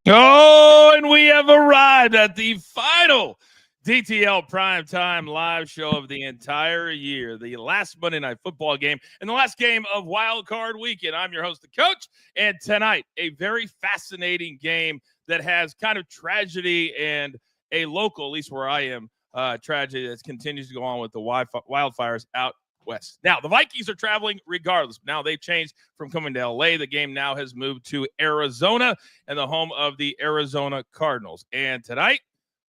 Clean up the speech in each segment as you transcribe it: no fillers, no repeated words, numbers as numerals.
Oh, and we have arrived at the final DTL primetime live show of the entire year, the last Monday Night Football game and the last game of Wild Card Weekend. I'm your host, the coach, and tonight, a very fascinating game that has kind of tragedy and a local, at least where I am, tragedy that continues to go on with the wildfires out west. Now, the Vikings are traveling regardless. Now they've changed from coming to LA. The game now has moved to Arizona and the home of the Arizona Cardinals. And tonight,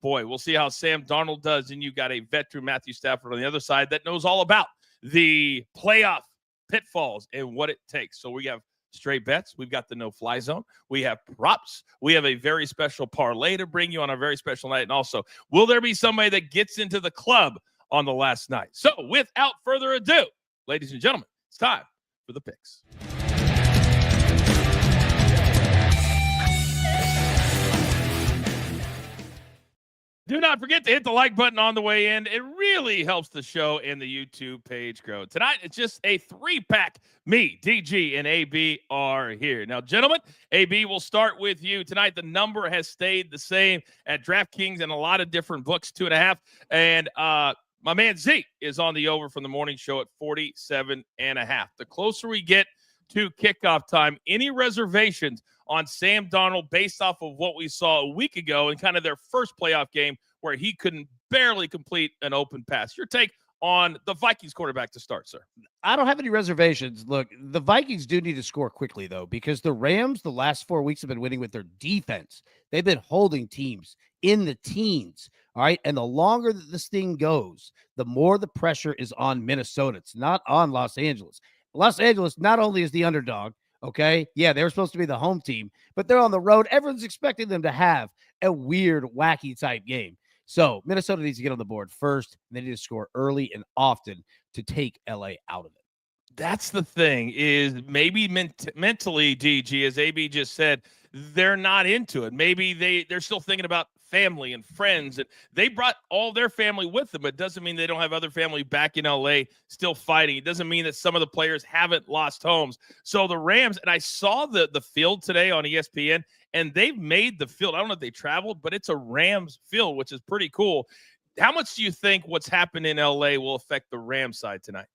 boy, we'll see how Sam Darnold does. And you got a veteran Matthew Stafford on the other side that knows all about the playoff pitfalls and what it takes. So we have straight bets. We've got the no-fly zone. We have props. We have a very special parlay to bring you on a very special night. And also, will there be somebody that gets into the club on the last night? So without further ado, ladies and gentlemen, it's time for the picks. Do not forget to hit the like button on the way in. It really helps the show and the YouTube page grow. Tonight, it's just a three-pack. Me, DG, and AB are here. Now, gentlemen, AB, we'll start with you. Tonight, the number has stayed the same at DraftKings and a lot of different books, 2.5. And my man Z is on the over from the morning show at 47.5. The closer we get to kickoff time, any reservations on Sam Darnold based off of what we saw a week ago and kind of their first playoff game where he couldn't barely complete an open pass? Your take on the Vikings quarterback to start, sir? I don't have any reservations. Look, the Vikings do need to score quickly, though, because the Rams the last 4 weeks have been winning with their defense. They've been holding teams in the teens, all right? And the longer that this thing goes, the more the pressure is on Minnesota. It's not on Los Angeles. Los Angeles not only is the underdog, okay? Yeah, they were supposed to be the home team, but they're on the road. Everyone's expecting them to have a weird, wacky type game. So Minnesota needs to get on the board first. They need to score early and often to take LA out of it. That's the thing, is maybe mentally, DG, as AB just said, they're not into it. Maybe they're still thinking about family and friends, and they brought all their family with them. It doesn't mean they don't have other family back in LA still fighting. It doesn't mean that some of the players haven't lost homes. So the Rams, and I saw the field today on ESPN, and they've made the field. I don't know if they traveled, but it's a Rams field, which is pretty cool. How much do you think what's happened in LA will affect the Rams side tonight?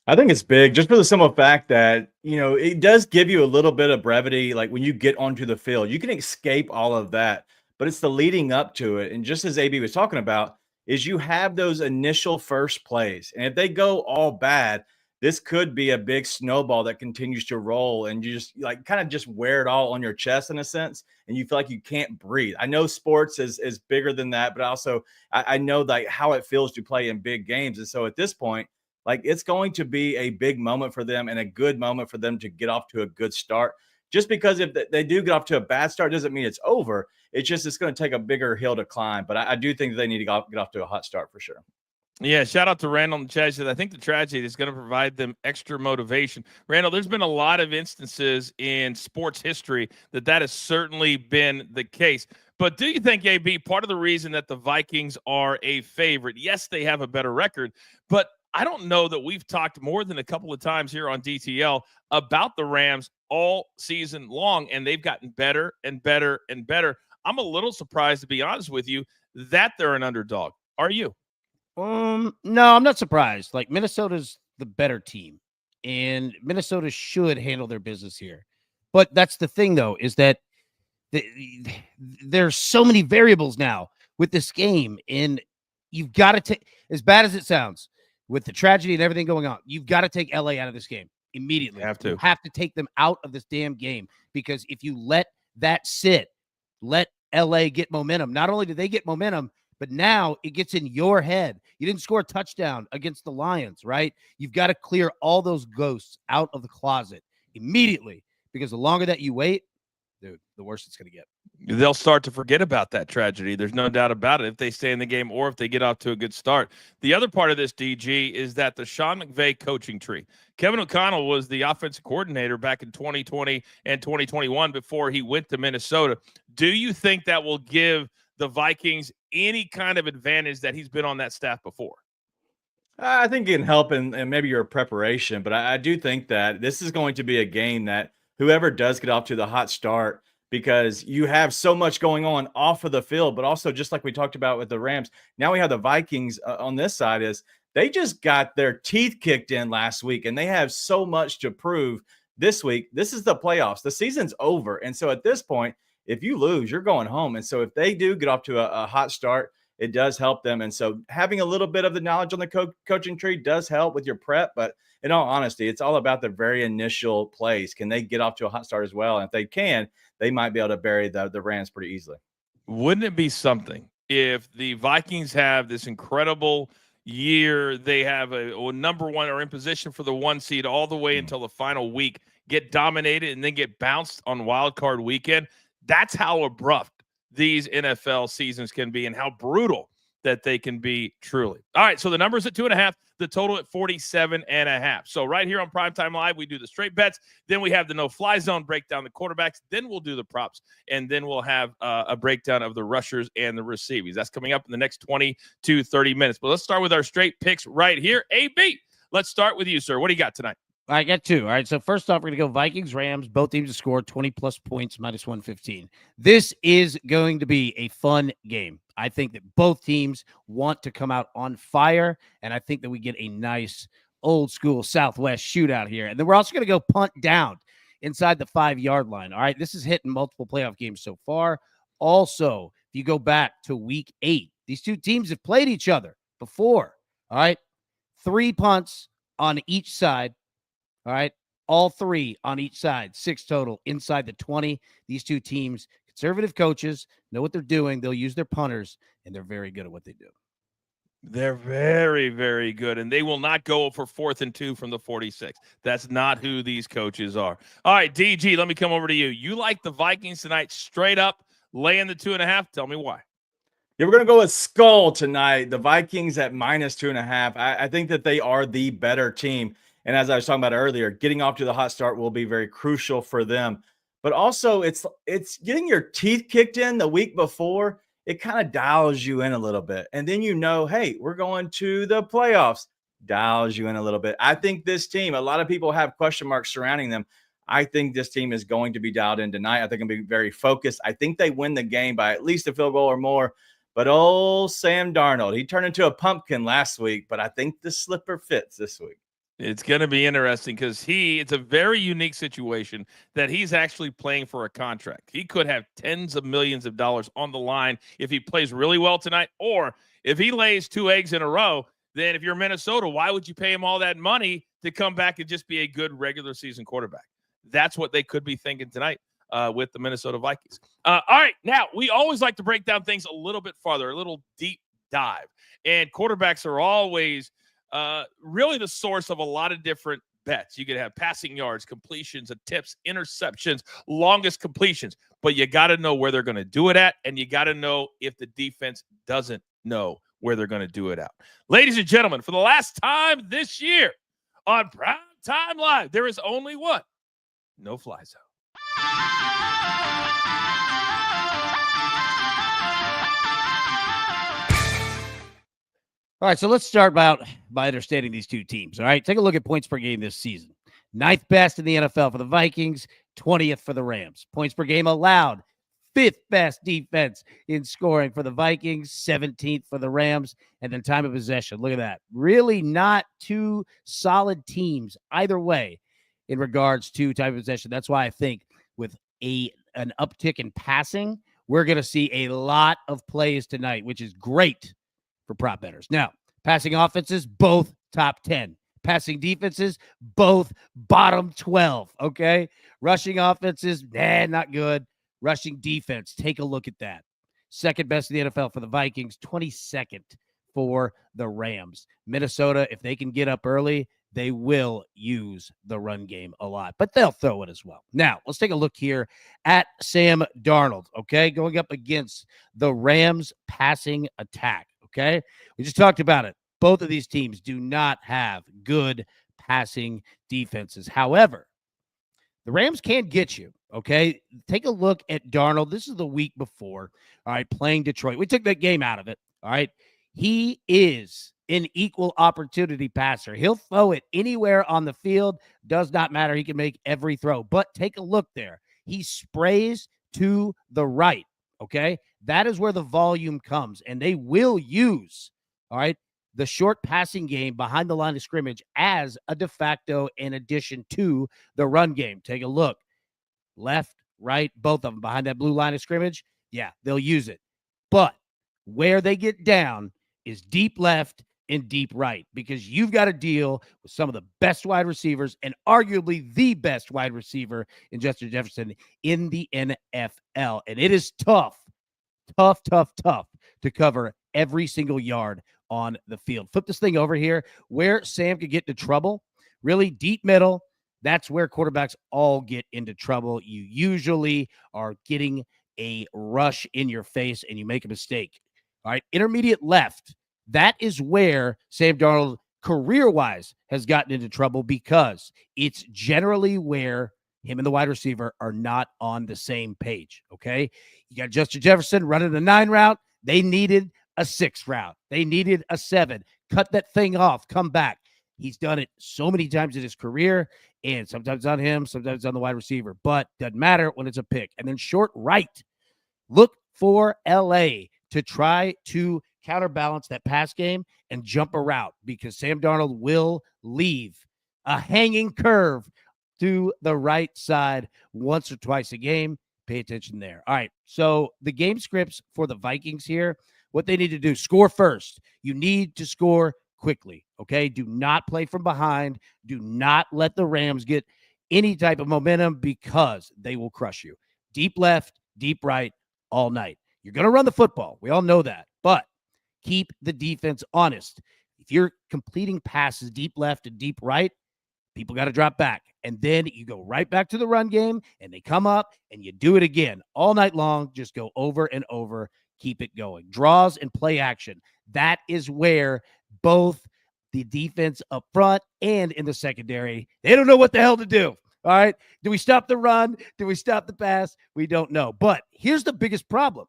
I think it's big just for the simple fact that, it does give you a little bit of brevity. Like when you get onto the field, you can escape all of that, but it's the leading up to it. And just as AB was talking about, is you have those initial first plays. And if they go all bad, this could be a big snowball that continues to roll and you just kind of just wear it all on your chest in a sense. And you feel like you can't breathe. I know sports is bigger than that, but also I know like how it feels to play in big games. And so at this point, it's going to be a big moment for them and a good moment for them to get off to a good start. Just because if they do get off to a bad start doesn't mean it's over. It's going to take a bigger hill to climb. But I do think that they need to get off to a hot start for sure. Yeah, shout out to Randall and Chad. I think the tragedy is going to provide them extra motivation. Randall, there's been a lot of instances in sports history that has certainly been the case. But do you think, AB, part of the reason that the Vikings are a favorite, yes, they have a better record, but I don't know that we've talked more than a couple of times here on DTL about the Rams all season long, and they've gotten better and better and better. I'm a little surprised, to be honest with you, that they're an underdog. Are you? No, I'm not surprised. Like, Minnesota's the better team, and Minnesota should handle their business here. But that's the thing, though, is that there's so many variables now with this game, and you've got to take, as bad as it sounds, with the tragedy and everything going on, you've got to take LA out of this game immediately. You have to take them out of this damn game, because if you let that sit, let LA get momentum. Not only do they get momentum, but now it gets in your head. You didn't score a touchdown against the Lions, right? You've got to clear all those ghosts out of the closet immediately, because the longer that you wait, dude, the worse it's going to get. They'll start to forget about that tragedy. There's no doubt about it if they stay in the game or if they get off to a good start. The other part of this, DG, is that the Sean McVay coaching tree. Kevin O'Connell was the offensive coordinator back in 2020 and 2021 before he went to Minnesota. Do you think that will give the Vikings any kind of advantage that he's been on that staff before? I think it can help in maybe your preparation, but I do think that this is going to be a game that whoever does get off to the hot start, because you have so much going on off of the field, but also just like we talked about with the Rams, now we have the Vikings on this side is they just got their teeth kicked in last week, and they have so much to prove this week. This is the playoffs. The season's over. And so at this point, if you lose, you're going home. And so if they do get off to a hot start, it does help them. And so having a little bit of the knowledge on the coaching tree does help with your prep. But in all honesty, it's all about the very initial plays. Can they get off to a hot start as well? And if they can, they might be able to bury the Rams pretty easily. Wouldn't it be something if the Vikings have this incredible year, they have a number one or in position for the 1 seed all the way until the final week, get dominated and then get bounced on wild card weekend? That's how abrupt these NFL seasons can be and how brutal that they can be, truly. All right, so the number's at 2.5, the total at 47.5. So right here on Primetime Live, we do the straight bets. Then we have the no-fly zone, break down the quarterbacks. Then we'll do the props, and then we'll have a breakdown of the rushers and the receivers. That's coming up in the next 20 to 30 minutes. But let's start with our straight picks right here. AB, let's start with you, sir. What do you got tonight? I got two. All right. So first off, we're going to go Vikings, Rams. Both teams to score 20-plus points, minus 115. This is going to be a fun game. I think that both teams want to come out on fire, and I think that we get a nice old-school Southwest shootout here. And then we're also going to go punt down inside the 5-yard line. All right. This is hitting multiple playoff games so far. Also, if you go back to week 8, these two teams have played each other before. All right. 3 punts on each side. All right. All 3 on each side, 6 total inside the 20. These two teams, conservative coaches, know what they're doing. They'll use their punters, and they're very good at what they do. They're very, very good, and they will not go for 4th and 2 from the 46. That's not who these coaches are. All right, DG, let me come over to you. You like the Vikings tonight straight up, laying the 2.5. Tell me why. Yeah, we're going to go with Skull tonight. The Vikings at minus 2.5. I think that they are the better team. And as I was talking about earlier, getting off to the hot start will be very crucial for them. But also, it's getting your teeth kicked in the week before. It kind of dials you in a little bit. And then hey, we're going to the playoffs. Dials you in a little bit. I think this team, a lot of people have question marks surrounding them. I think this team is going to be dialed in tonight. I think it'll be very focused. I think they win the game by at least a field goal or more. But old Sam Darnold, he turned into a pumpkin last week, but I think the slipper fits this week. It's going to be interesting because it's a very unique situation that he's actually playing for a contract. He could have tens of millions of dollars on the line if he plays really well tonight, or if he lays 2 eggs in a row, then if you're Minnesota, why would you pay him all that money to come back and just be a good regular season quarterback? That's what they could be thinking tonight with the Minnesota Vikings. All right, now we always like to break down things a little bit farther, a little deep dive, and quarterbacks are always really the source of a lot of different bets. You could have passing yards, completions, tips, interceptions, longest completions, but you got to know where they're going to do it at, and you got to know if the defense doesn't know where they're going to do it out. Ladies and gentlemen, for the last time this year on Prime Time Live, there is only one no-fly zone. All right, so let's start by understanding these two teams. All right, take a look at points per game this season. 9th best in the NFL for the Vikings, 20th for the Rams. Points per game allowed, 5th best defense in scoring for the Vikings, 17th for the Rams, and then time of possession. Look at that. Really not two solid teams either way in regards to time of possession. That's why I think with an uptick in passing, we're going to see a lot of plays tonight, which is great for prop bettors. Now, passing offenses, both top 10. Passing defenses, both bottom 12, okay? Rushing offenses, not good. Rushing defense, take a look at that. 2nd best in the NFL for the Vikings, 22nd for the Rams. Minnesota, if they can get up early, they will use the run game a lot, but they'll throw it as well. Now, let's take a look here at Sam Darnold, okay? Going up against the Rams passing attack. Okay, we just talked about it. Both of these teams do not have good passing defenses. However, the Rams can get you. Okay, take a look at Darnold. This is the week before. All right, playing Detroit. We took that game out of it. All right, he is an equal opportunity passer. He'll throw it anywhere on the field. Does not matter. He can make every throw. But take a look there. He sprays to the right. Okay. That is where the volume comes, and they will use, all right, the short passing game behind the line of scrimmage as a de facto in addition to the run game. Take a look. Left, right, both of them behind that blue line of scrimmage. Yeah, they'll use it. But where they get down is deep left and deep right, because you've got to deal with some of the best wide receivers and arguably the best wide receiver in Justin Jefferson in the NFL. And it is tough to cover every single yard on the field. Flip this thing over here where Sam could get into trouble. Really deep middle. That's where quarterbacks all get into trouble. You usually are getting a rush in your face and you make a mistake. All right. Intermediate left. That is where Sam Darnold career-wise has gotten into trouble, because it's generally where him and the wide receiver are not on the same page. Okay. You got Justin Jefferson running a 9 route. They needed a 6 route. They needed a 7. Cut that thing off. Come back. He's done it so many times in his career, and sometimes on him, sometimes on the wide receiver, but doesn't matter when it's a pick. And then short right. Look for LA to try to counterbalance that pass game and jump a route, because Sam Darnold will leave a hanging curve to the right side once or twice a game. Pay attention there. All right. So the game scripts for the Vikings here, what they need to do: score first. You need to score quickly. Okay. Do not play from behind. Do not let the Rams get any type of momentum, because they will crush you. Deep left, deep right all night. You're going to run the football. We all know that, but keep the defense honest. If you're completing passes deep left and deep right, people got to drop back. And then you go right back to the run game, and they come up, and you do it again all night long. Just go over and over. Keep it going. Draws and play action. That is where both the defense up front and in the secondary, they don't know what the hell to do. All right. Do we stop the run? Do we stop the pass? We don't know. But here's the biggest problem.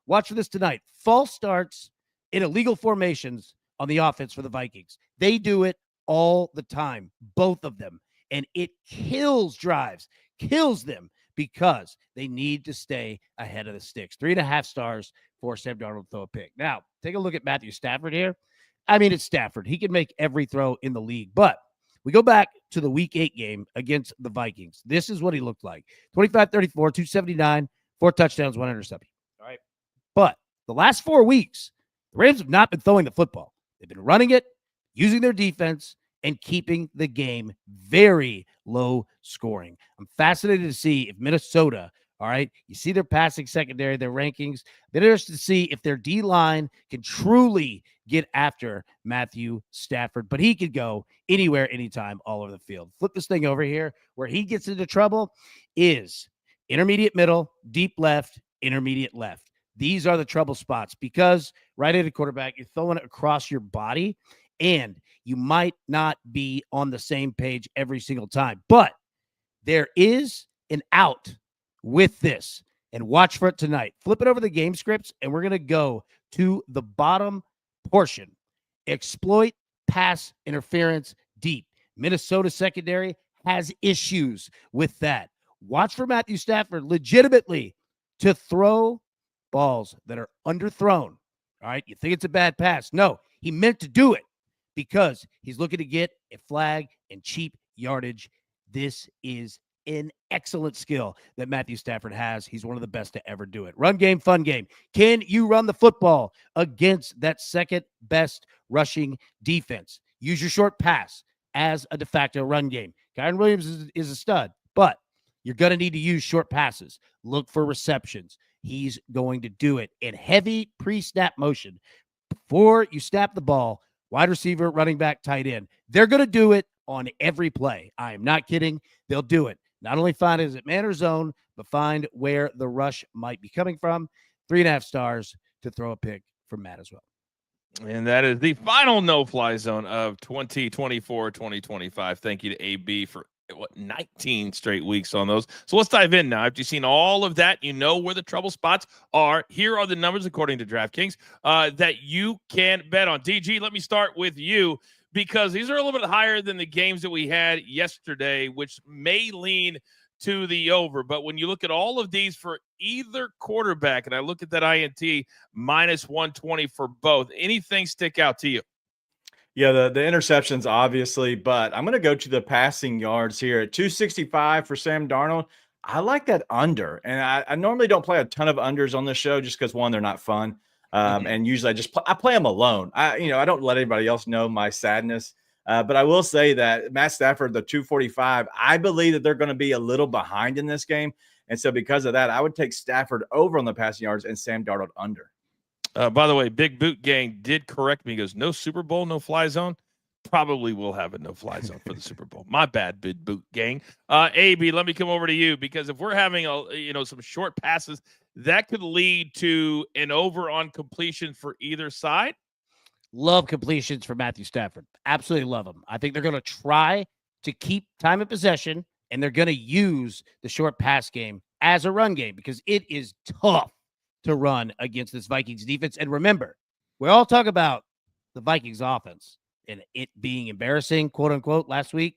Watch for this tonight. False starts in illegal formations on the offense for the Vikings. They do it all the time, both of them. And it kills drives, kills them, because they need to stay ahead of the sticks. 3.5 stars for Sam Darnold to throw a pick. Now, take a look at Matthew Stafford here. I mean, it's Stafford. He can make every throw in the league. But we go back to the Week 8 game against the Vikings. This is what he looked like. 25-34, 279, 4 touchdowns, 1 interception. All right. But the last 4 weeks, the Rams have not been throwing the football. They've been running it, using their defense, and keeping the game very low scoring. I'm fascinated to see if Minnesota, all right, you see their passing secondary, their rankings. I'm interested to see if their D-line can truly get after Matthew Stafford, but he could go anywhere, anytime, all over the field. Flip this thing over here. Where he gets into trouble is intermediate middle, deep left, intermediate left. These are the trouble spots, because right at a quarterback, you're throwing it across your body, and you might not be on the same page every single time. But there is an out with this, and watch for it tonight. Flip it over the game scripts, and we're going to go to the bottom portion. Exploit pass interference deep. Minnesota secondary has issues with that. Watch for Matthew Stafford legitimately to throw balls that are underthrown. All right. You think it's a bad pass. No, he meant to do it, because he's looking to get a flag and cheap yardage. This is an excellent skill that Matthew Stafford has. He's one of the best to ever do it. Run game, fun game. Can you run the football against that second best rushing defense? Use your short pass as a de facto run game. Kyren Williams is a stud, but you're going to need to use short passes. Look for receptions. He's going to do it in heavy pre-snap motion. Before you snap the ball, wide receiver, running back, tight end, they're going to do it on every play. I am not kidding. They'll do it. Not only find is it man or zone, but find where the rush might be coming from. 3.5 stars to throw a pick from Matt as well. And that is the final no-fly zone of 2024-2025. Thank you to AB for 19 straight weeks on those. So let's dive in now. After you've seen all of that, you know where the trouble spots are. Here are the numbers, according to DraftKings, that you can bet on. DG, let me start with you, because these are a little bit higher than the games that we had yesterday, which may lean to the over. But when you look at all of these for either quarterback, and I look at that INT minus 120 for both, anything stick out to you? Yeah, the interceptions, obviously, but I'm going to go to the passing yards here at 265 for Sam Darnold. I like that under, and I normally don't play a ton of unders on this show just because one, they're not fun, and usually I play them alone. I don't let anybody else know my sadness, but I will say that Matt Stafford, the 245, I believe that they're going to be a little behind in this game, and so because of that, I would take Stafford over on the passing yards and Sam Darnold under. By the way, Big Boot Gang did correct me. He goes, no Super Bowl, no fly zone. Probably will have a no-fly zone for the Super Bowl. My bad, Big Boot Gang. AB, let me come over to you because if we're having some short passes, that could lead to an over on completion for either side. Love completions for Matthew Stafford. Absolutely love them. I think they're going to try to keep time of possession, and they're going to use the short pass game as a run game because it is tough to run against this Vikings defense. And remember, we all talk about the Vikings offense and it being embarrassing, quote unquote, last week.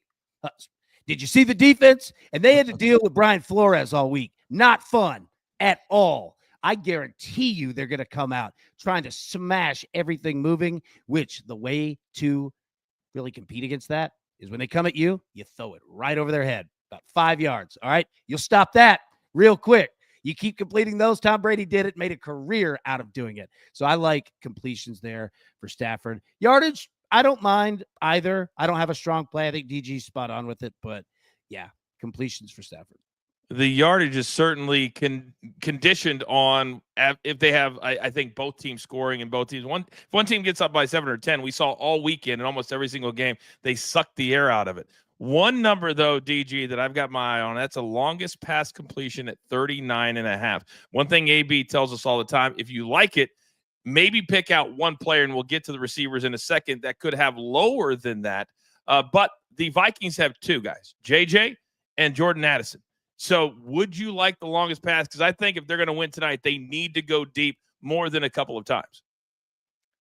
Did you see the defense? And they had to deal with Brian Flores all week. Not fun at all. I guarantee you they're going to come out trying to smash everything moving, which the way to really compete against that is when they come at you, you throw it right over their head, about 5 yards. All right. You'll stop that real quick. You keep completing those. Tom Brady did it, made a career out of doing it. So I like completions there for Stafford. Yardage, I don't mind either. I don't have a strong play. I think DG's spot on with it, but yeah, completions for Stafford. The yardage is certainly conditioned on if they have, I think, both teams scoring and both teams. If one team gets up by 7 or 10, we saw all weekend in almost every single game, they sucked the air out of it. One number, though, DG, that I've got my eye on, that's a longest pass completion at 39.5. One thing AB tells us all the time, if you like it, maybe pick out one player, and we'll get to the receivers in a second, that could have lower than that. But the Vikings have two guys, JJ and Jordan Addison. So would you like the longest pass? Because I think if they're going to win tonight, they need to go deep more than a couple of times.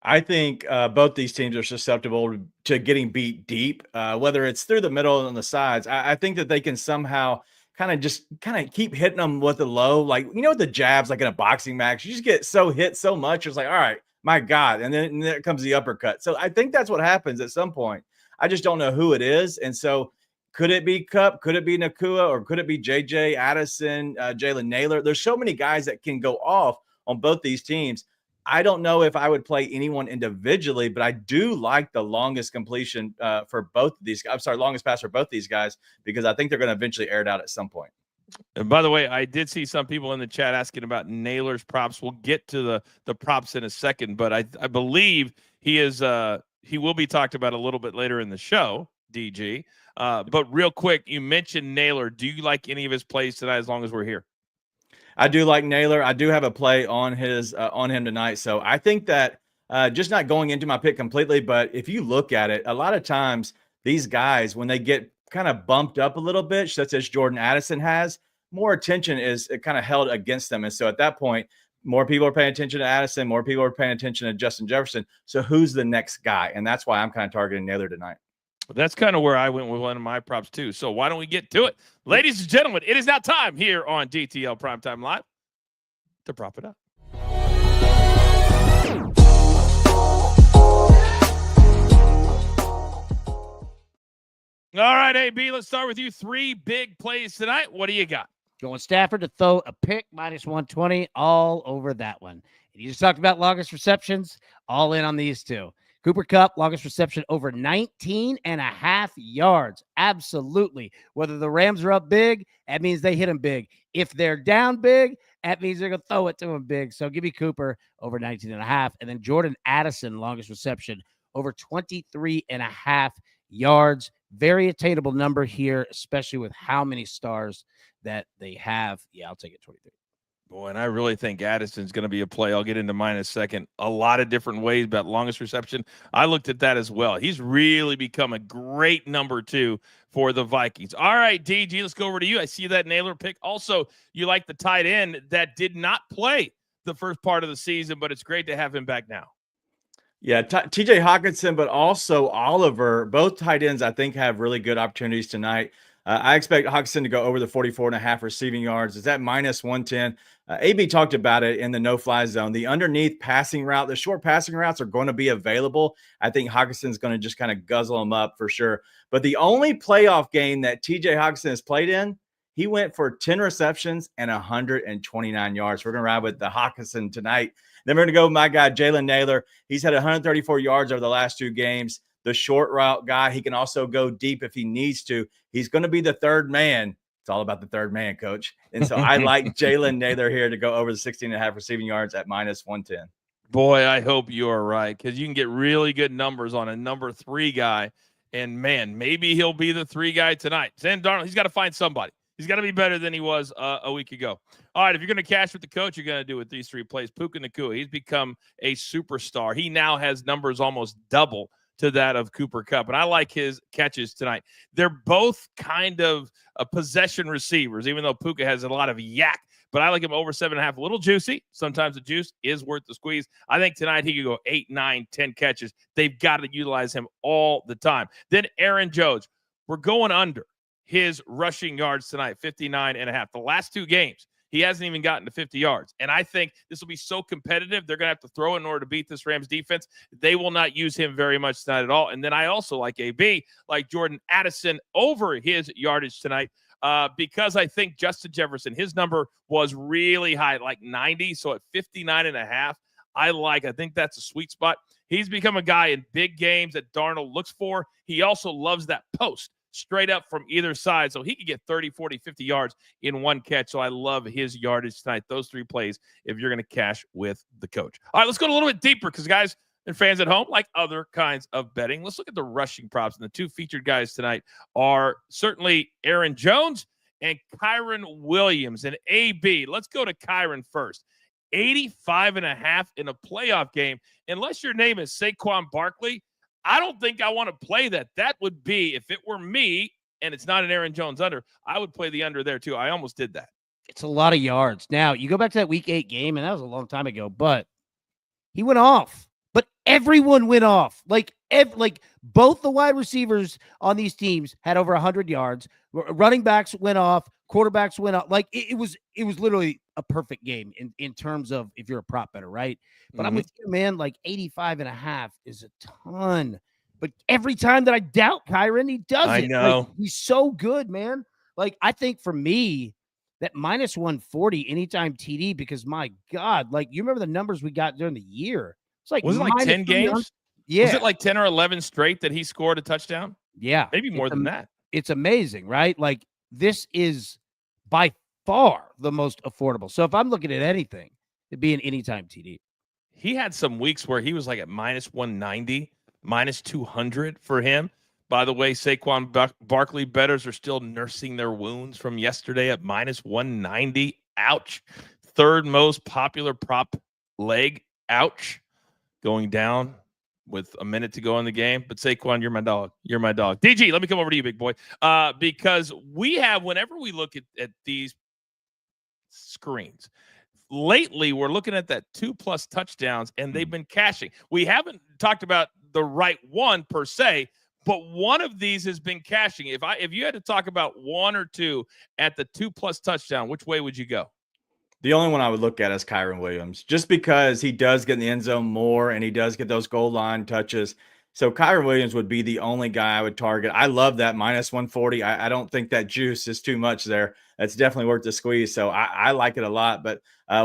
I think both these teams are susceptible to getting beat deep, whether it's through the middle and on the sides. I think that they can somehow kind of keep hitting them with the low, like, with the jabs, like in a boxing match, you just get hit so much. It's like, all right, my God. And then there comes the uppercut. So I think that's what happens at some point. I just don't know who it is. And so could it be Kupp? Could it be Nakua? Or could it be JJ, Addison, Jalen Naylor? There's so many guys that can go off on both these teams. I don't know if I would play anyone individually, but I do like the longest completion for both of these. I'm sorry, longest pass for both these guys, because I think they're going to eventually air it out at some point. And by the way, I did see some people in the chat asking about Naylor's props. We'll get to the props in a second, but I believe he will be talked about a little bit later in the show, DG. But real quick, you mentioned Naylor. Do you like any of his plays tonight as long as we're here? I do like Naylor. I do have a play on him tonight. So I think that just not going into my pick completely, but if you look at it, a lot of times these guys, when they get kind of bumped up a little bit, such as Jordan Addison has, more attention is kind of held against them. And so at that point, more people are paying attention to Addison, more people are paying attention to Justin Jefferson. So who's the next guy? And that's why I'm kind of targeting Naylor tonight. That's kind of where I went with one of my props too. So why don't we get to it? Ladies and gentlemen, it is now time here on DTL Primetime Live to prop it up. All right, AB, let's start with you. 3 big plays tonight. What do you got? Going Stafford to throw a pick, minus 120, all over that one. And you just talked about longest receptions, all in on these two. Cooper Kupp, longest reception over 19.5 yards. Absolutely. Whether the Rams are up big, that means they hit them big. If they're down big, that means they're going to throw it to them big. So give me Cooper over 19.5. And then Jordan Addison, longest reception over 23.5 yards. Very attainable number here, especially with how many stars that they have. Yeah, I'll take it 23. Boy, and I really think Addison's going to be a play. I'll get into mine in a second. A lot of different ways about longest reception. I looked at that as well. He's really become a great number 2 for the Vikings. All right, DG, let's go over to you. I see that Naylor pick. Also, you like the tight end that did not play the first part of the season, but it's great to have him back now. Yeah, TJ Hawkinson, but also Oliver. Both tight ends, I think, have really good opportunities tonight. I expect Hawkinson to go over the 44.5 receiving yards. It's at minus 110. AB talked about it in the no-fly zone. The underneath passing route, the short passing routes are going to be available. I think Hawkinson's going to just kind of guzzle them up for sure. But the only playoff game that TJ Hawkinson has played in, he went for 10 receptions and 129 yards. We're going to ride with the Hawkinson tonight. Then we're going to go with my guy, Jalen Naylor. He's had 134 yards over the last 2 games. The short route guy. He can also go deep if he needs to. He's going to be the third man. It's all about the third man, coach. And so I like Jalen Naylor here to go over the 16.5 receiving yards at minus 110. Boy, I hope you are right, because you can get really good numbers on a number 3 guy. And, man, maybe he'll be the 3 guy tonight. Sam Darnold, he's got to find somebody. He's got to be better than he was a week ago. All right, if you're going to cash with the coach, you're going to do it with these 3 plays. Puka Nacua, he's become a superstar. He now has numbers almost double to that of Cooper Kupp, and I like his catches tonight. They're both kind of possession receivers, even though Puka has a lot of yak, but I like him over 7.5. A little juicy. Sometimes the juice is worth the squeeze. I think tonight he could go 8, 9, 10 catches. They've got to utilize him all the time. Then Aaron Jones, we're going under his rushing yards tonight, 59.5. The last 2 games, he hasn't even gotten to 50 yards. And I think this will be so competitive, they're going to have to throw in order to beat this Rams defense. They will not use him very much tonight at all. And then I also like AB, like Jordan Addison, over his yardage tonight because I think Justin Jefferson, his number was really high, like 90. So at 59.5, I think that's a sweet spot. He's become a guy in big games that Darnold looks for. He also loves that post straight up from either side. So he could get 30, 40, 50 yards in one catch. So I love his yardage tonight. Those 3 plays if you're going to cash with the coach. All right, let's go a little bit deeper because, guys and fans at home, like other kinds of betting, let's look at the rushing props. And the 2 featured guys tonight are certainly Aaron Jones and Kyron Williams. And AB, let's go to Kyron first. 85.5 in a playoff game. Unless your name is Saquon Barkley, I don't think I want to play that. That would be, if it were me and it's not an Aaron Jones under, I would play the under there too. I almost did that. It's a lot of yards. Now, you go back to that week 8 game, and that was a long time ago, but he went off. But everyone went off. Like both the wide receivers on these teams had over 100 yards. Running backs went off. Quarterbacks went off. Like it was literally a perfect game in terms of if you're a prop better, right? But I'm with you, man. Like 85.5 is a ton. But every time that I doubt Kyron, he does it. I know. Like, he's so good, man. Like, I think for me, that minus 140 anytime TD, because my God, like, you remember the numbers we got during the year? It's like, was it like 10 games? Yeah. Was it like 10 or 11 straight that he scored a touchdown? Yeah. Maybe more than that. It's amazing, right? Like, this is by far the most affordable. So if I'm looking at anything, it'd be an anytime TD. He had some weeks where he was like at minus 190, minus 200 for him. By the way, Saquon Barkley bettors are still nursing their wounds from yesterday at minus 190. Ouch. 3rd most popular prop leg. Ouch. Going down with a minute to go in the game. But Saquon, you're my dog. You're my dog. DG, let me come over to you, big boy. Because we have, whenever we look at these screens, lately we're looking at that 2+ touchdowns, and they've been cashing. We haven't talked about the right one per se, but one of these has been cashing. If you had to talk about 1 or 2 at the 2+ touchdown, which way would you go? The only one I would look at is Kyron Williams, just because he does get in the end zone more and he does get those goal line touches. So Kyron Williams would be the only guy I would target. I love that minus 140. I don't think that juice is too much there. That's definitely worth the squeeze. So I like it a lot. But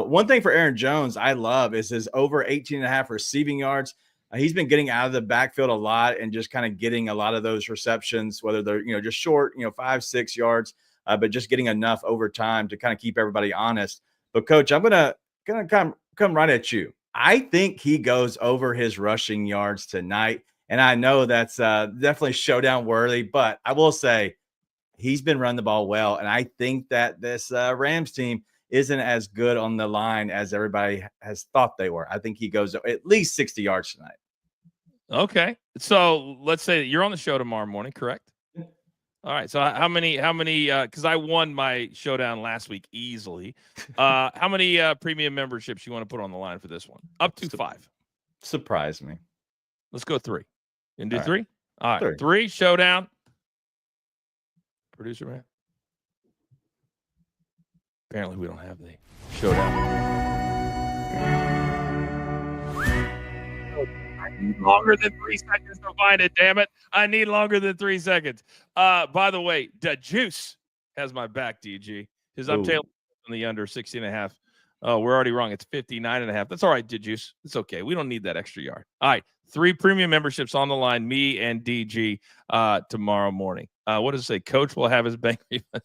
one thing for Aaron Jones I love is his over 18.5 receiving yards. He's been getting out of the backfield a lot and just kind of getting a lot of those receptions, whether they're just short, 5, 6 yards, but just getting enough over time to kind of keep everybody honest. But Coach, I'm gonna come right at you. I think he goes over his rushing yards tonight, and I know that's definitely showdown worthy. But I will say he's been running the ball well, and I think that this Rams team isn't as good on the line as everybody has thought they were. I think he goes at least 60 yards tonight. Okay. So let's say you're on the show tomorrow morning, correct? All right. So how many, because I won my showdown last week easily. How many premium memberships you want to put on the line for this one? Up to 5. Surprise me. Let's go 3. You can do All right. 3? All right. 3. 3 showdown. producer man? Apparently, we don't have the showdown. I need longer than 3 seconds to find it, damn it. I need longer than 3 seconds. By the way, the juice has my back, DG. Because I'm tailing on the under 60.5. Oh, we're already wrong. It's 59.5. That's all right, juice. It's okay. We don't need that extra yard. All right. 3 premium memberships on the line, me and DG tomorrow morning. What does it say? Coach will have his bank refund.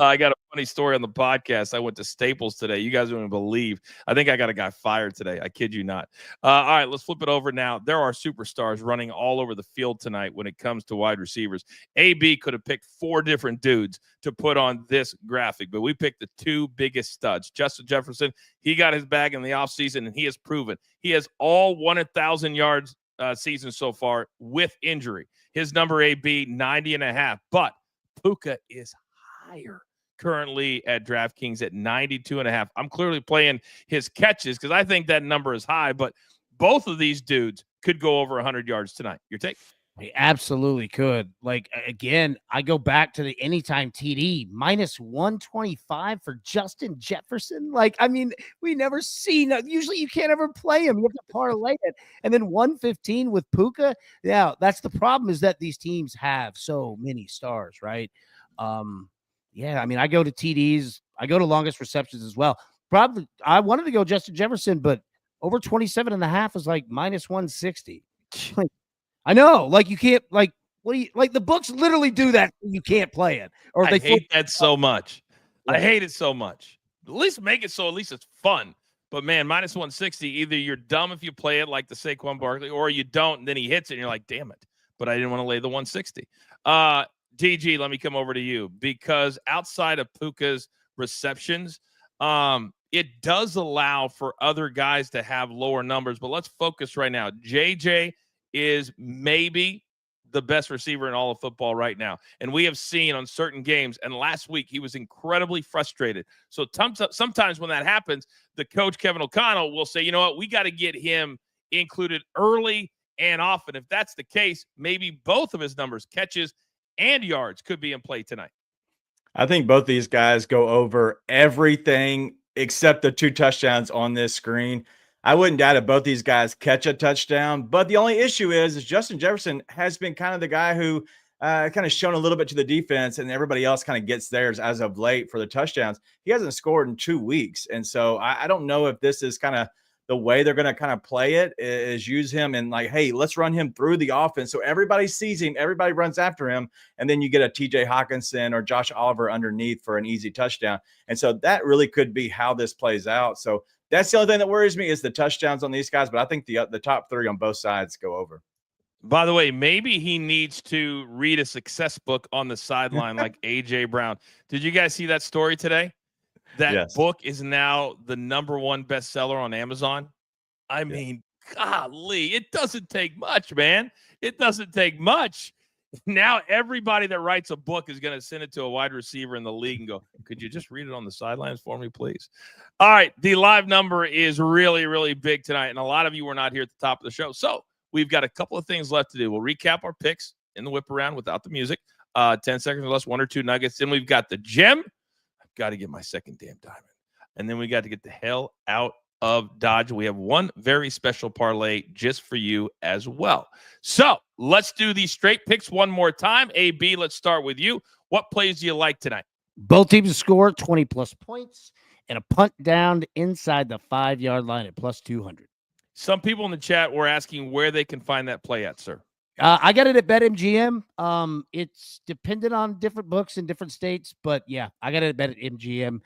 I got a funny story on the podcast. I went to Staples today. You guys wouldn't believe. I think I got a guy fired today. I kid you not. All right, let's flip it over now. There are superstars running all over the field tonight when it comes to wide receivers. AB could have picked 4 different dudes to put on this graphic, but we picked the 2 biggest studs. Justin Jefferson, he got his bag in the offseason, and he has proven he has all 1,000 yards season so far with injury. His number AB, 90.5, but Puka is higher currently at DraftKings at 92.5. I'm clearly playing his catches because I think that number is high, but both of these dudes could go over 100 yards tonight. Your take? He absolutely could. Like, again, I go back to the anytime TD, minus 125 for Justin Jefferson. Like, I mean, we never see. Usually you can't ever play him. You have to parlay it. And then 115 with Puka. Yeah, that's the problem, is that these teams have so many stars, right? Yeah, I mean, I go to TDs. I go to longest receptions as well. Probably, I wanted to go Justin Jefferson, but over 27.5 is like minus 160. Like, I know, like, you can't, like, what do you, like, the books literally do that. You can't play it. Or I hate that so much. Yeah. I hate it so much. At least make it so at least it's fun. But, man, minus 160, either you're dumb if you play it like the Saquon Barkley, or you don't, and then he hits it, and you're like, damn it. But I didn't want to lay the 160. DG, let me come over to you, because outside of Puka's receptions, it does allow for other guys to have lower numbers. But let's focus right now. JJ is maybe the best receiver in all of football right now. And we have seen on certain games, and last week he was incredibly frustrated. So sometimes when that happens, the coach, Kevin O'Connell, will say, you know what, we got to get him included early and often. If that's the case, maybe both of his numbers, catches and yards, could be in play tonight. I think both these guys go over everything except the 2 touchdowns on this screen. I wouldn't doubt if both these guys catch a touchdown, but the only issue is Justin Jefferson has been kind of the guy who kind of shown a little bit to the defense, and everybody else kind of gets theirs as of late for the touchdowns. He hasn't scored in 2 weeks, and so I don't know if this is kind of the way they're going to kind of play it, is use him and like, hey, let's run him through the offense so everybody sees him, everybody runs after him, and then you get a TJ Hawkinson or Josh Oliver underneath for an easy touchdown. And so that really could be how this plays out. So that's the only thing that worries me, is the touchdowns on these guys, but I think the top 3 on both sides go over. By the way, maybe he needs to read a success book on the sideline like A.J. Brown. Did you guys see that story today? That book is now the #1 bestseller on Amazon. I mean, golly, it doesn't take much, man. It doesn't take much. Now everybody that writes a book is going to send it to a wide receiver in the league and go, could you just read it on the sidelines for me, please? All right, the live number is really, really big tonight, and a lot of you were not here at the top of the show. So we've got a couple of things left to do. We'll recap our picks in the whip around without the music. 10 seconds or less, 1 or 2 nuggets. Then we've got the gem. Got to get my second damn diamond. And then we got to get the hell out of Dodge. We have one very special parlay just for you as well. So let's do these straight picks one more time. AB, let's start with you. What plays do you like tonight? Both teams to score 20+ points and a punt down inside the 5-yard line at plus 200. Some people in the chat were asking where they can find that play at, sir. I got it at BetMGM. It's dependent on different books in different states, but yeah, I got it at BetMGM.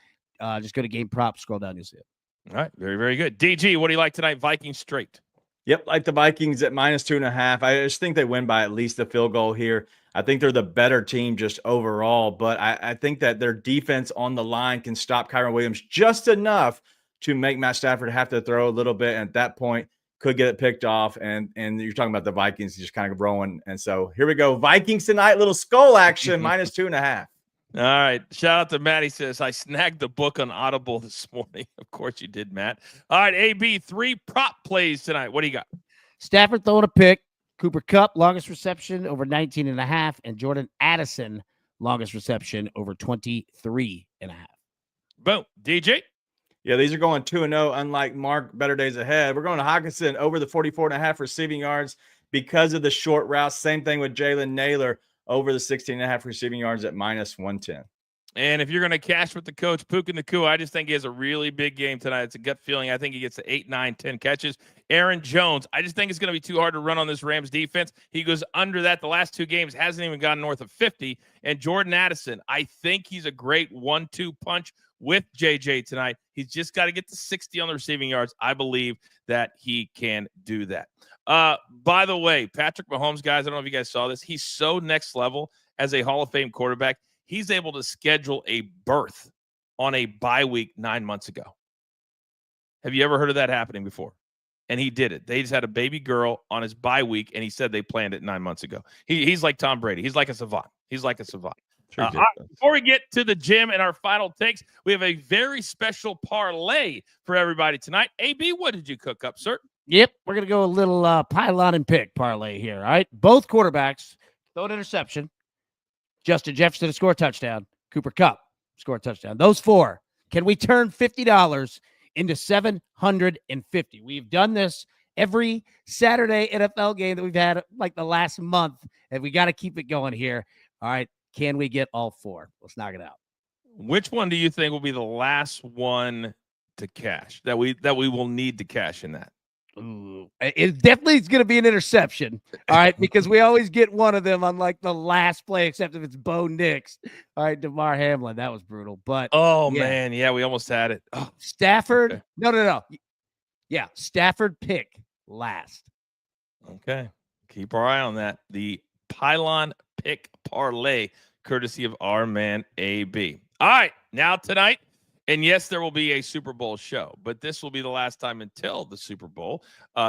Just go to Game Prop, scroll down, you'll see it. All right, very, very good. DG, what do you like tonight? Vikings straight. Yep, like the Vikings at -2.5. I just think they win by at least a field goal here. I think they're the better team just overall, but I think that their defense on the line can stop Kyron Williams just enough to make Matt Stafford have to throw a little bit. And at that point, could get it picked off, and you're talking about the Vikings just kind of rolling. And so here we go. Vikings tonight, little skull action, -2.5. All right. Shout out to Matt. He says, I snagged the book on Audible this morning. Of course you did, Matt. All right, AB, 3 prop plays tonight. What do you got? Stafford throwing a pick. Cooper Kupp, longest reception, over 19.5. And Jordan Addison, longest reception over 23.5. Boom. DJ? Yeah, these are going 2-0, unlike Mark, better days ahead. We're going to Hawkinson over the 44.5 receiving yards because of the short route. Same thing with Jalen Naylor over the 16.5 receiving yards at -110. And if you're going to cash with the coach, Puka Nacua, I just think he has a really big game tonight. It's a gut feeling. I think he gets to 8, 9, 10 catches. Aaron Jones, I just think it's going to be too hard to run on this Rams defense. He goes under that the last 2 games, hasn't even gotten north of 50. And Jordan Addison, I think he's a great 1-2 punch with JJ tonight. He's just got to get to 60 on the receiving yards. I believe that he can do that. By the way, Patrick Mahomes, guys, I don't know if you guys saw this. He's so next level as a Hall of Fame quarterback. He's able to schedule a birth on a bye week 9 months ago. Have you ever heard of that happening before? And he did it. They just had a baby girl on his bye week, and he said they planned it 9 months ago. He's like Tom Brady. He's like a savant. All right, before we get to the gym and our final takes, we have a very special parlay for everybody tonight. AB, what did you cook up, sir? Yep, we're going to go a little pylon and pick parlay here, all right? Both quarterbacks throw an interception. Justin Jefferson to score a touchdown. Cooper Kupp score a touchdown. Those 4. Can we turn $50 into $750? We've done this every Saturday NFL game that we've had like the last month, and we got to keep it going here. All right, can we get all 4? Let's knock it out. Which one do you think will be the last one to cash that we will need to cash in that? Ooh, it definitely is going to be an interception. All right, because we always get one of them on like the last play, except if it's Bo Nix. All right, DeMar Hamlin, that was brutal. But man, yeah, we almost had it. Oh, Stafford, okay. No. Yeah, Stafford pick last. Okay, keep our eye on that. The pylon pick parlay, courtesy of our man AB. All right, now tonight. And yes, there will be a Super Bowl show, but this will be the last time until the Super Bowl,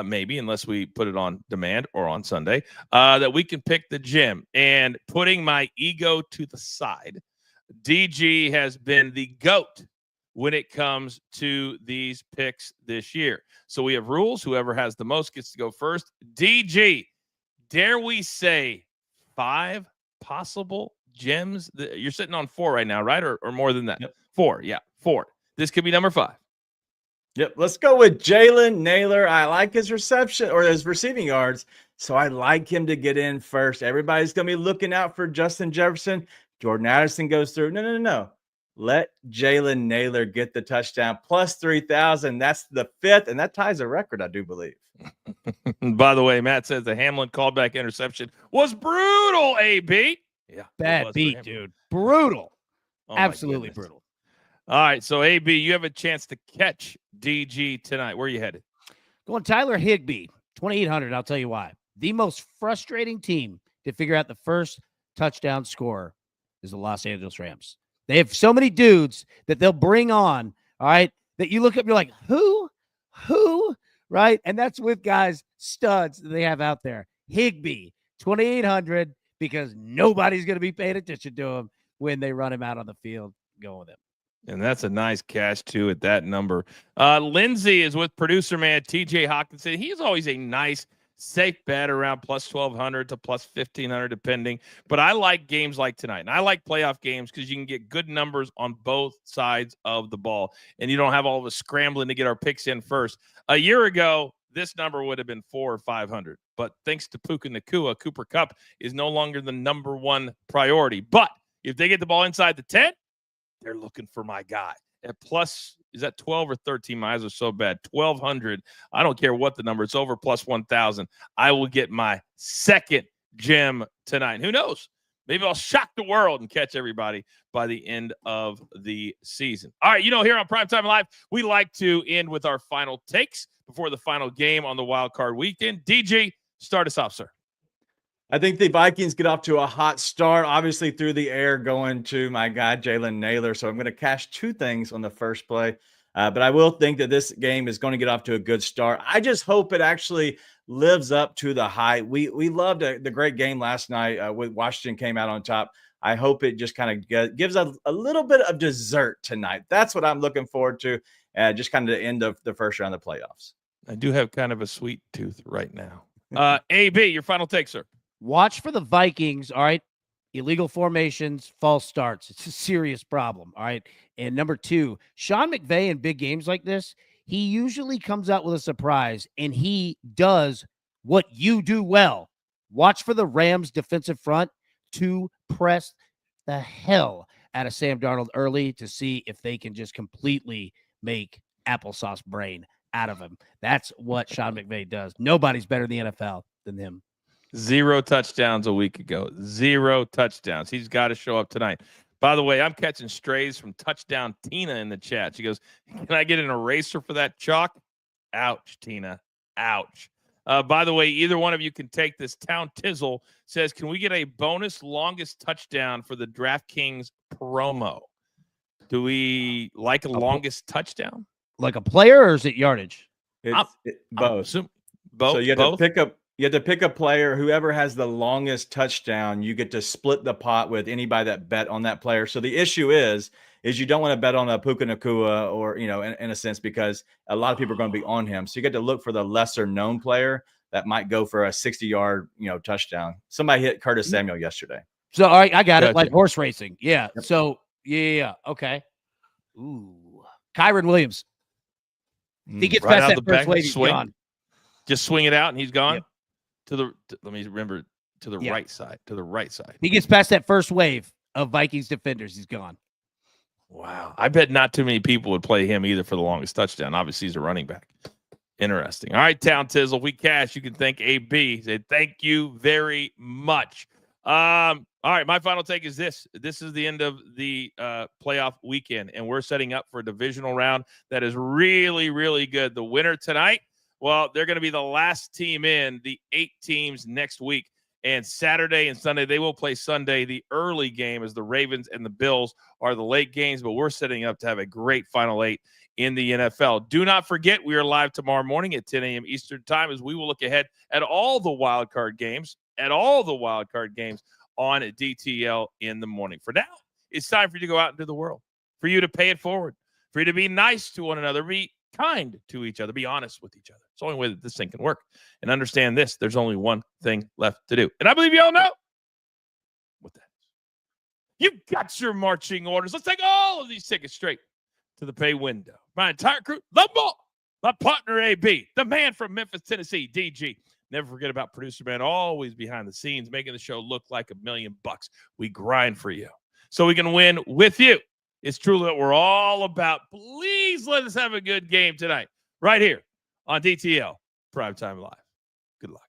maybe, unless we put it on demand or on Sunday, that we can pick the gym. And putting my ego to the side, DG has been the GOAT when it comes to these picks this year. So we have rules. Whoever has the most gets to go first. DG, dare we say 5 possible gems? You're sitting on 4 right now, right? Or more than that? Yep. 4, yeah. 4. This could be number 5. Yep. Let's go with Jalen Naylor. I like his reception or his receiving yards, so I like him to get in first. Everybody's going to be looking out for Justin Jefferson. Jordan Addison goes through. No. Let Jalen Naylor get the touchdown plus 3,000. That's the 5th, and that ties a record, I do believe. By the way, Matt says the Hamlin callback interception was brutal, AB. Yeah. Bad beat, dude. Brutal. Oh, absolutely brutal. All right, so AB, you have a chance to catch DG tonight. Where are you headed? Going Tyler Higbee, 2,800. I'll tell you why. The most frustrating team to figure out the first touchdown scorer is the Los Angeles Rams. They have so many dudes that they'll bring on, all right, that you look up, you're like, who, right? And that's with guys, studs that they have out there. Higbee, 2,800, because nobody's going to be paying attention to him when they run him out on the field. Go with him. And that's a nice cash, too, at that number. Lindsay is with producer man TJ Hawkinson. He's always a nice, safe bet around plus 1,200 to plus 1,500, depending. But I like games like tonight. And I like playoff games because you can get good numbers on both sides of the ball. And you don't have all of us scrambling to get our picks in first. A year ago, this number would have been 400 or 500. But thanks to Puka Nacua, Cooper Kupp is no longer the number 1 priority. But if they get the ball inside the 10, they're looking for my guy. At plus, is that 12 or 13? My eyes are so bad. 1,200. I don't care what the number. It's over plus 1,000. I will get my second gem tonight. Who knows? Maybe I'll shock the world and catch everybody by the end of the season. All right, here on Primetime Live, we like to end with our final takes before the final game on the wild card weekend. DG, start us off, sir. I think the Vikings get off to a hot start, obviously through the air going to my guy, Jalen Naylor. So I'm going to cash 2 things on the first play. But I will think that this game is going to get off to a good start. I just hope it actually lives up to the hype. We loved the great game last night with Washington came out on top. I hope it just kind of gives a little bit of dessert tonight. That's what I'm looking forward to, just kind of the end of the first round of the playoffs. I do have kind of a sweet tooth right now. AB, your final take, sir. Watch for the Vikings, all right, illegal formations, false starts. It's a serious problem. All right. And number 2, Sean McVay in big games like this, he usually comes out with a surprise, and he does what you do well. Watch for the Rams defensive front to press the hell out of Sam Darnold early to see if they can just completely make applesauce brain out of him. That's what Sean McVay does. Nobody's better in the NFL than him. 0 touchdowns a week ago. 0 touchdowns. He's got to show up tonight. By the way, I'm catching strays from Touchdown Tina in the chat. She goes, "Can I get an eraser for that chalk?" Ouch, Tina. Ouch. By the way, either one of you can take this. Town Tizzle says, "Can we get a bonus longest touchdown for the DraftKings promo?" Do we like a longest touchdown? Like a player, or is it yardage? Both. Both. So you have to pick a player. Whoever has the longest touchdown, you get to split the pot with anybody that bet on that player. So the issue is you don't want to bet on a Puka Nacua or, in a sense, because a lot of people are going to be on him. So you get to look for the lesser known player that might go for a 60-yard, touchdown. Somebody hit Curtis Samuel yesterday. So, all right, I got Gotcha. it. Like horse racing. Yeah. Yep. So, yeah. Okay. Ooh. Kyron Williams. He gets Right past out that the first back, wave, he's swing. gone. Just swing it out and he's gone. Yep. Let me remember, to the right side. To the right side. He gets past that first wave of Vikings defenders, he's gone. Wow. I bet not too many people would play him either for the longest touchdown. Obviously, he's a running back. Interesting. All right, Town Tizzle, we cash. You can thank AB. Say thank you very much. All right, my final take is this. This is the end of the playoff weekend, and we're setting up for a divisional round that is really, really good. The winner tonight, well, they're going to be the last team in the 8 teams next week. And Saturday and Sunday, they will play Sunday. The early game is the Ravens and the Bills are the late games, but we're setting up to have a great Final 8 in the NFL. Do not forget, we are live tomorrow morning at 10 a.m. Eastern time as we will look ahead at all the wild card games, on DTL in the morning. For now, it's time for you to go out into the world, for you to pay it forward, for you to be nice to one another, be kind to each other, be honest with each other. It's the only way that this thing can work. And understand this, there's only one thing left to do. And I believe you all know what that is. You got your marching orders. Let's take all of these tickets straight to the pay window. My entire crew, the ball, my partner AB, the man from Memphis, Tennessee, DG. Never forget about producer man, always behind the scenes, making the show look like $1 million. We grind for you so we can win with you. It's truly what we're all about. Please let us have a good game tonight, right here on DTL Primetime Live. Good luck.